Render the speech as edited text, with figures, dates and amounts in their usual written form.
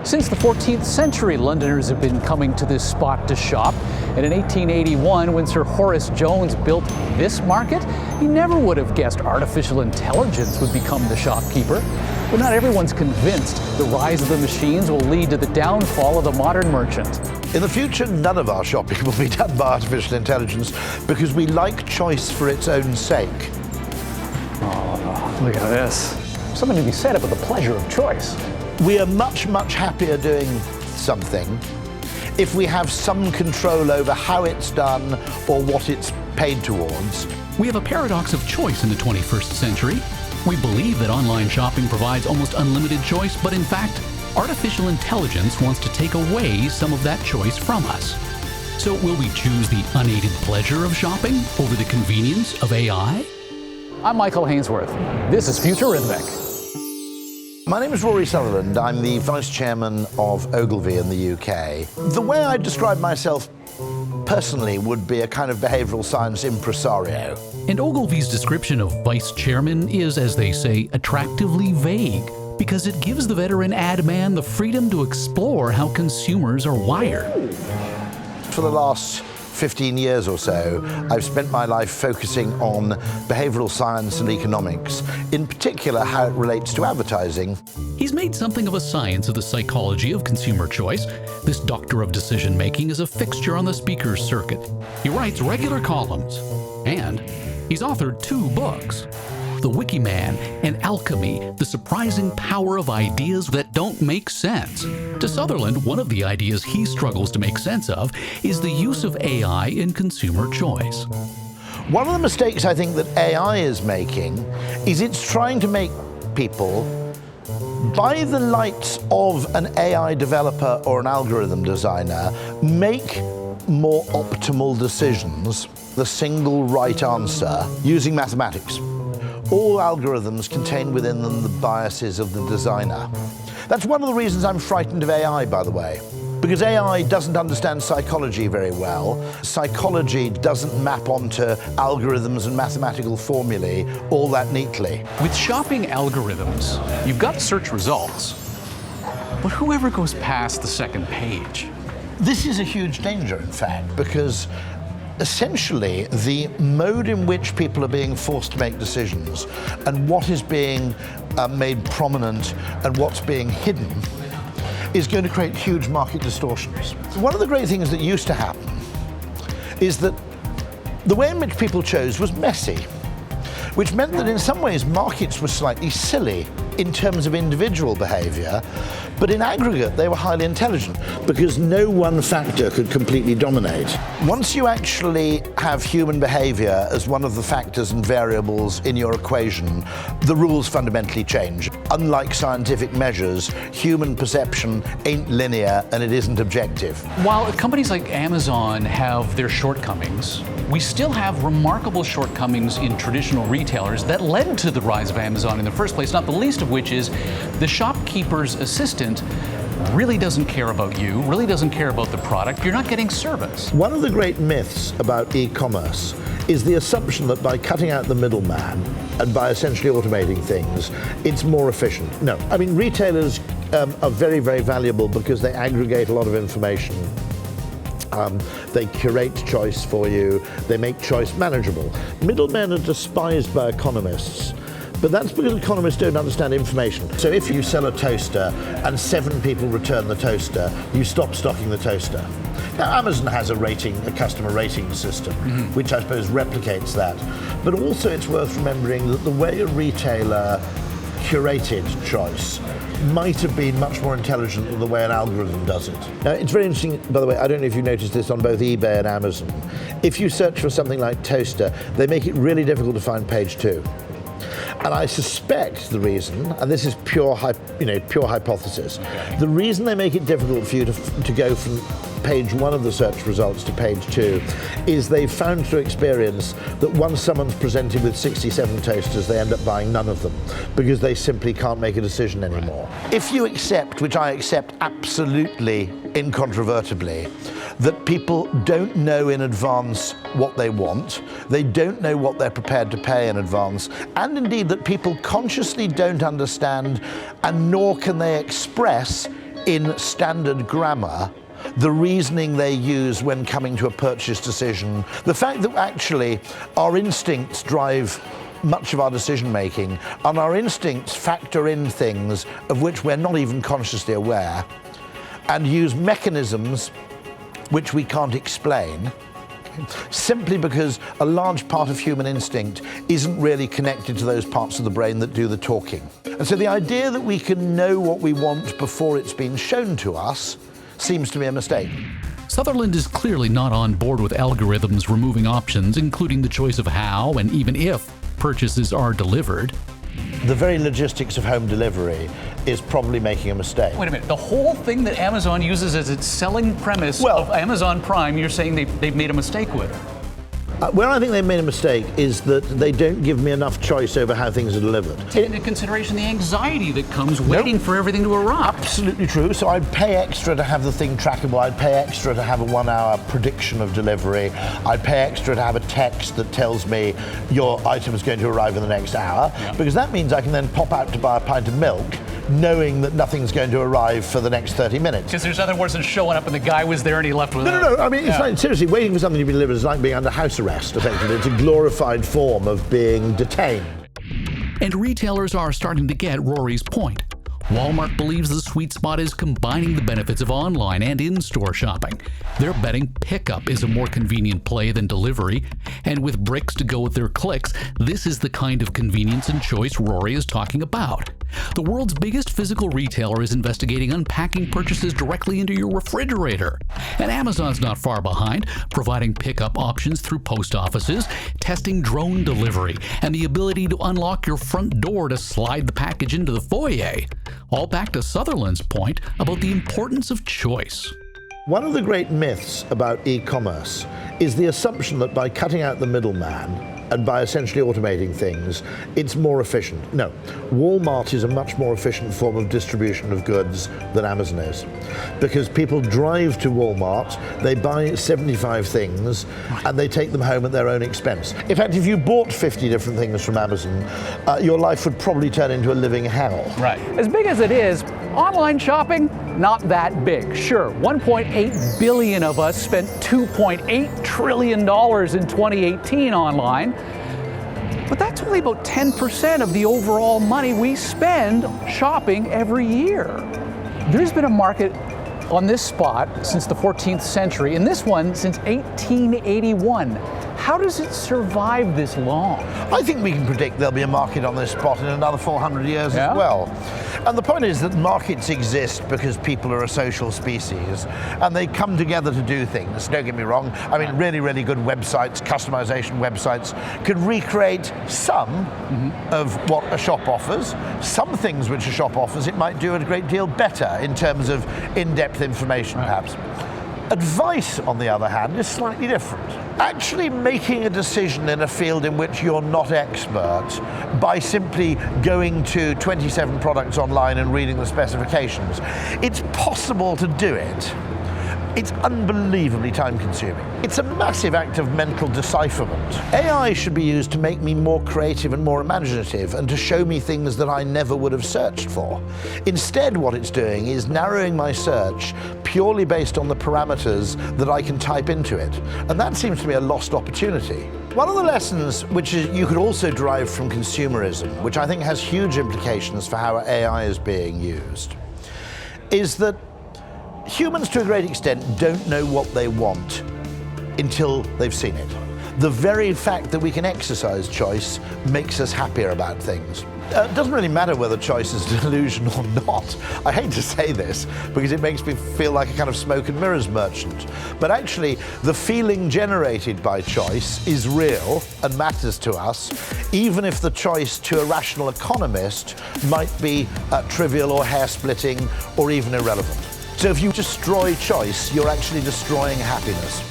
Since the 14th century, Londoners have been coming to this spot to shop. And in 1881, when Sir Horace Jones built this market, he never would have guessed artificial intelligence would become the shopkeeper. But not everyone's convinced the rise of the machines will lead to the downfall of the modern merchant. In the future, none of our shopping will be done by artificial intelligence because we like choice for its own sake. Oh, look at this. Something to be said about the pleasure of choice. We are much, much happier doing something if we have some control over how it's done or what it's paid towards. We have a paradox of choice in the 21st century. We believe that online shopping provides almost unlimited choice, but in fact, artificial intelligence wants to take away some of that choice from us. So will we choose the unaided pleasure of shopping over the convenience of AI? I'm Michael Hainsworth. This is Futurithmic. My name is Rory Sutherland. I'm the Vice Chairman of Ogilvy in the UK. The way I describe myself personally would be a kind of behavioral science impresario. And Ogilvy's description of Vice Chairman is, as they say, attractively vague, because it gives the veteran ad man the freedom to explore how consumers are wired. For the last 15 years or so, I've spent my life focusing on behavioral science and economics, in particular how it relates to advertising. He's made something of a science of the psychology of consumer choice. This doctor of decision-making is a fixture on the speaker's circuit. He writes regular columns, and he's authored 2 books. The Wikiman and Alchemy, the surprising power of ideas that don't make sense. To Sutherland, one of the ideas he struggles to make sense of is the use of AI in consumer choice. One of the mistakes I think that AI is making is it's trying to make people, by the lights of an AI developer or an algorithm designer, make more optimal decisions, the single right answer, using mathematics. All algorithms contain within them the biases of the designer. That's one of the reasons I'm frightened of AI, by the way, because AI doesn't understand psychology very well. Psychology doesn't map onto algorithms and mathematical formulae all that neatly. With shopping algorithms, you've got search results, but whoever goes past the second page? This is a huge danger, in fact, because essentially, the mode in which people are being forced to make decisions and what is being made prominent and what's being hidden is going to create huge market distortions. One of the great things that used to happen is that the way in which people chose was messy, which meant that in some ways markets were slightly silly in terms of individual behavior, but in aggregate they were highly intelligent because no one factor could completely dominate. Once you actually have human behavior as one of the factors and variables in your equation, the rules fundamentally change. Unlike scientific measures, human perception ain't linear and it isn't objective. While companies like Amazon have their shortcomings, we still have remarkable shortcomings in traditional retailers that led to the rise of Amazon in the first place, not the least of which is the shopkeeper's assistant really doesn't care about you, really doesn't care about the product. You're not getting service. One of the great myths about e-commerce is the assumption that by cutting out the middleman and by essentially automating things, it's more efficient. No, I mean, retailers are very, very valuable because they aggregate a lot of information. They curate choice for you, they make choice manageable. Middlemen are despised by economists, but that's because economists don't understand information. So if you sell a toaster and 7 people return the toaster, you stop stocking the toaster. Now Amazon has a customer rating system, which I suppose replicates that. But also it's worth remembering that the way a retailer curated choice might have been much more intelligent than the way an algorithm does it. Now, it's very interesting, by the way, I don't know if you've noticed this on both eBay and Amazon. If you search for something like toaster, they make it really difficult to find page 2. And I suspect the reason, and this is pure hypothesis, the reason they make it difficult for you to go from page 1 of the search results to page 2 is they've found through experience that once someone's presented with 67 toasters, they end up buying none of them because they simply can't make a decision anymore. If you accept, which I accept absolutely incontrovertibly, that people don't know in advance what they want, they don't know what they're prepared to pay in advance, and indeed that people consciously don't understand and nor can they express in standard grammar the reasoning they use when coming to a purchase decision. The fact that actually our instincts drive much of our decision making, and our instincts factor in things of which we're not even consciously aware, and use mechanisms which we can't explain, simply because a large part of human instinct isn't really connected to those parts of the brain that do the talking. And so the idea that we can know what we want before it's been shown to us seems to be a mistake. Sutherland is clearly not on board with algorithms removing options, including the choice of how and even if purchases are delivered. The very logistics of home delivery is probably making a mistake. Wait a minute, the whole thing that Amazon uses as its selling premise of Amazon Prime, you're saying they've made a mistake with? Where I think they've made a mistake is that they don't give me enough choice over how things are delivered. Take into consideration the anxiety that comes waiting for everything to arrive. Absolutely true. So I'd pay extra to have the thing trackable. I'd pay extra to have a 1 hour prediction of delivery. I'd pay extra to have a text that tells me your item is going to arrive in the next hour, because that means I can then pop out to buy a pint of milk knowing that nothing's going to arrive for the next 30 minutes. Because there's nothing worse than showing up and the guy was there and he left without. No. I mean, it's like, seriously, waiting for something to be delivered is like being under house arrest, effectively. It's a glorified form of being detained. And retailers are starting to get Rory's point. Walmart believes the sweet spot is combining the benefits of online and in-store shopping. They're betting pickup is a more convenient play than delivery, and with bricks to go with their clicks, this is the kind of convenience and choice Rory is talking about. The world's biggest physical retailer is investigating unpacking purchases directly into your refrigerator. And Amazon's not far behind, providing pickup options through post offices, testing drone delivery, and the ability to unlock your front door to slide the package into the foyer. All back to Sutherland's point about the importance of choice. One of the great myths about e-commerce is the assumption that by cutting out the middleman and by essentially automating things, it's more efficient. No, Walmart is a much more efficient form of distribution of goods than Amazon is. Because people drive to Walmart, they buy 75 things, and they take them home at their own expense. In fact, if you bought 50 different things from Amazon, your life would probably turn into a living hell. Right. As big as it is, online shopping, not that big. Sure, 1.8 billion of us spent $2.8 trillion in 2018 online, but that's only about 10% of the overall money we spend shopping every year. There's been a market on this spot since the 14th century, and this one since 1881. How does it survive this long? I think we can predict there'll be a market on this spot in another 400 years as well. And the point is that markets exist because people are a social species and they come together to do things. Don't get me wrong. I mean, really, really good websites, customization websites, could recreate some of what a shop offers. Some things which a shop offers, it might do a great deal better in terms of in-depth information, perhaps. Advice, on the other hand, is slightly different. Actually making a decision in a field in which you're not expert by simply going to 27 products online and reading the specifications, it's possible to do it. It's unbelievably time-consuming. It's a massive act of mental decipherment. AI should be used to make me more creative and more imaginative and to show me things that I never would have searched for. Instead, what it's doing is narrowing my search purely based on the parameters that I can type into it. And that seems to be a lost opportunity. One of the lessons which you could also derive from consumerism, which I think has huge implications for how AI is being used, is that humans, to a great extent, don't know what they want until they've seen it. The very fact that we can exercise choice makes us happier about things. It doesn't really matter whether choice is a delusion or not. I hate to say this because it makes me feel like a kind of smoke and mirrors merchant. But actually, the feeling generated by choice is real and matters to us, even if the choice to a rational economist might be trivial or hair-splitting or even irrelevant. So if you destroy choice, you're actually destroying happiness.